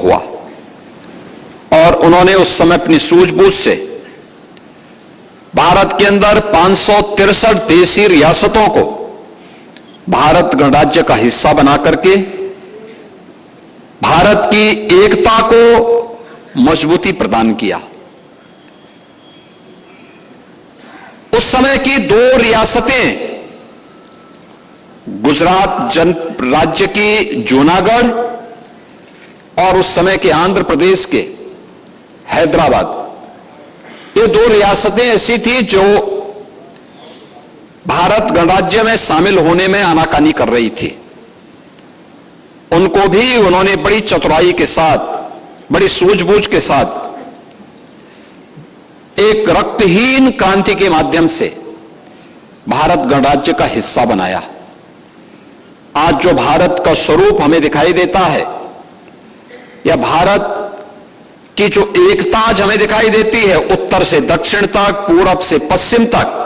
हुआ और उन्होंने उस समय अपनी सूझबूझ से भारत के अंदर 563 देशी रियासतों को भारत गणराज्य का हिस्सा बना करके भारत की एकता को मजबूती प्रदान किया। उस समय की 2 रियासतें गुजरात राज्य की जूनागढ़ और उस समय के आंध्र प्रदेश के हैदराबाद, ये 2 रियासतें ऐसी थी जो भारत गणराज्य में शामिल होने में आनाकानी कर रही थी। उनको भी उन्होंने बड़ी चतुराई के साथ, बड़ी सूझबूझ के साथ एक रक्तहीन क्रांति के माध्यम से भारत गणराज्य का हिस्सा बनाया। आज जो भारत का स्वरूप हमें दिखाई देता है, या भारत की जो एकता आज हमें दिखाई देती है, उत्तर से दक्षिण तक, पूरब से पश्चिम तक,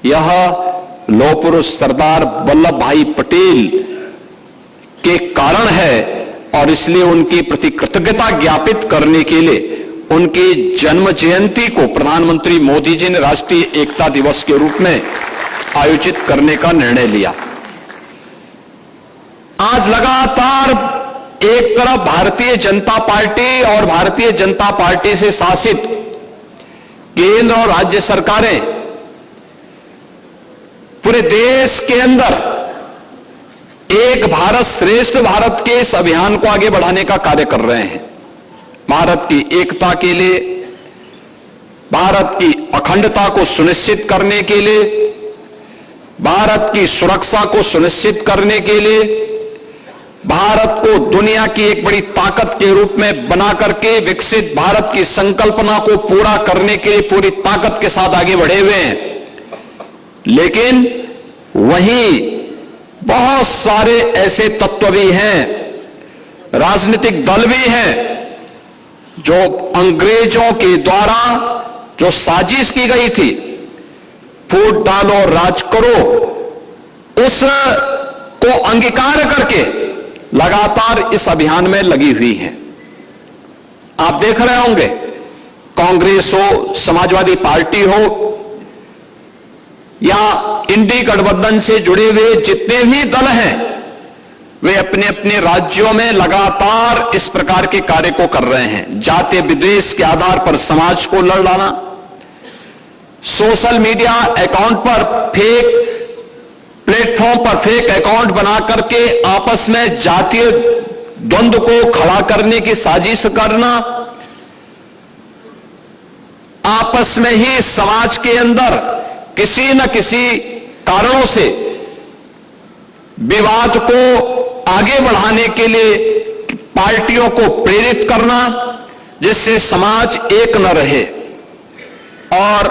यह लौह पुरुष सरदार वल्लभ भाई पटेल के कारण है। और इसलिए उनकी प्रति कृतज्ञता ज्ञापित करने के लिए उनकी जन्म जयंती को प्रधानमंत्री मोदी जी ने राष्ट्रीय एकता दिवस के रूप में आयोजित करने का निर्णय लिया। आज लगातार एक तरफ भारतीय जनता पार्टी और भारतीय जनता पार्टी से शासित केंद्र और राज्य सरकारें पूरे देश के अंदर एक भारत श्रेष्ठ भारत के इस अभियान को आगे बढ़ाने का कार्य कर रहे हैं। भारत की एकता के लिए, भारत की अखंडता को सुनिश्चित करने के लिए, भारत की सुरक्षा को सुनिश्चित करने के लिए, भारत को दुनिया की एक बड़ी ताकत के रूप में बना करके विकसित भारत की संकल्पना को पूरा करने के लिए पूरी ताकत के साथ आगे बढ़े हुए हैं। लेकिन वहीं बहुत सारे ऐसे तत्व भी हैं, राजनीतिक दल भी हैं, जो अंग्रेजों के द्वारा जो साजिश की गई थी, फूट डालो राज करो, उस को अंगीकार करके लगातार इस अभियान में लगी हुई हैं। आप देख रहे होंगे, कांग्रेस हो, समाजवादी पार्टी हो, या इंडी गठबंधन से जुड़े हुए जितने भी दल हैं, वे अपने अपने राज्यों में लगातार इस प्रकार के कार्य को कर रहे हैं। जाति विद्वेष के आधार पर समाज को लड़ डालना, सोशल मीडिया अकाउंट पर फेक प्लेटफॉर्म पर फेक अकाउंट बना करके आपस में जातीय द्वंद्व को खड़ा करने की साजिश करना, आपस में ही समाज के अंदर किसी न किसी कारणों से विवाद को आगे बढ़ाने के लिए पार्टियों को प्रेरित करना, जिससे समाज एक न रहे। और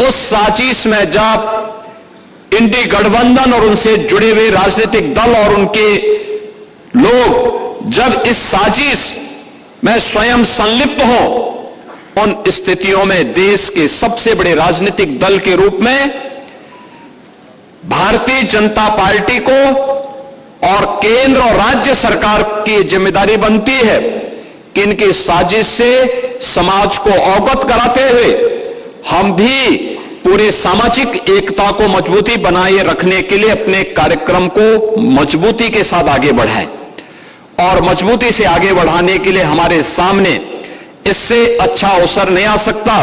उस साजिश में जब इंडी गठबंधन और उनसे जुड़े हुए राजनीतिक दल और उनके लोग जब इस साजिश में स्वयं संलिप्त हों, उन स्थितियों में देश के सबसे बड़े राजनीतिक दल के रूप में भारतीय जनता पार्टी को और केंद्र और राज्य सरकार की जिम्मेदारी बनती है कि इनकी साजिश से समाज को अवगत कराते हुए हम भी पूरे सामाजिक एकता को मजबूती बनाए रखने के लिए अपने कार्यक्रम को मजबूती के साथ आगे बढ़ाएं। और मजबूती से आगे बढ़ाने के लिए हमारे सामने इससे अच्छा अवसर नहीं आ सकता,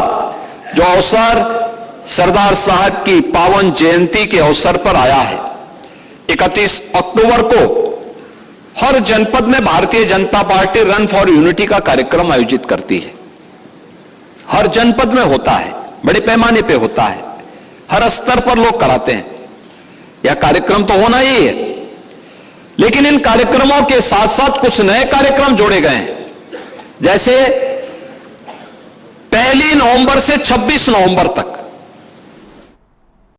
जो अवसर सरदार साहब की पावन जयंती के अवसर पर आया है। 31 अक्टूबर को हर जनपद में Bharatiya Janata party run for unity का कार्यक्रम आयोजित करती है। हर जनपद में होता है, बड़े पैमाने पे होता है, हर स्तर पर लोग कराते हैं। यह कार्यक्रम तो होना ही है, लेकिन इन कार्यक्रमों के साथ साथ कुछ नए कार्यक्रम जोड़े गए हैं। जैसे 1 नवंबर से 26 नवंबर तक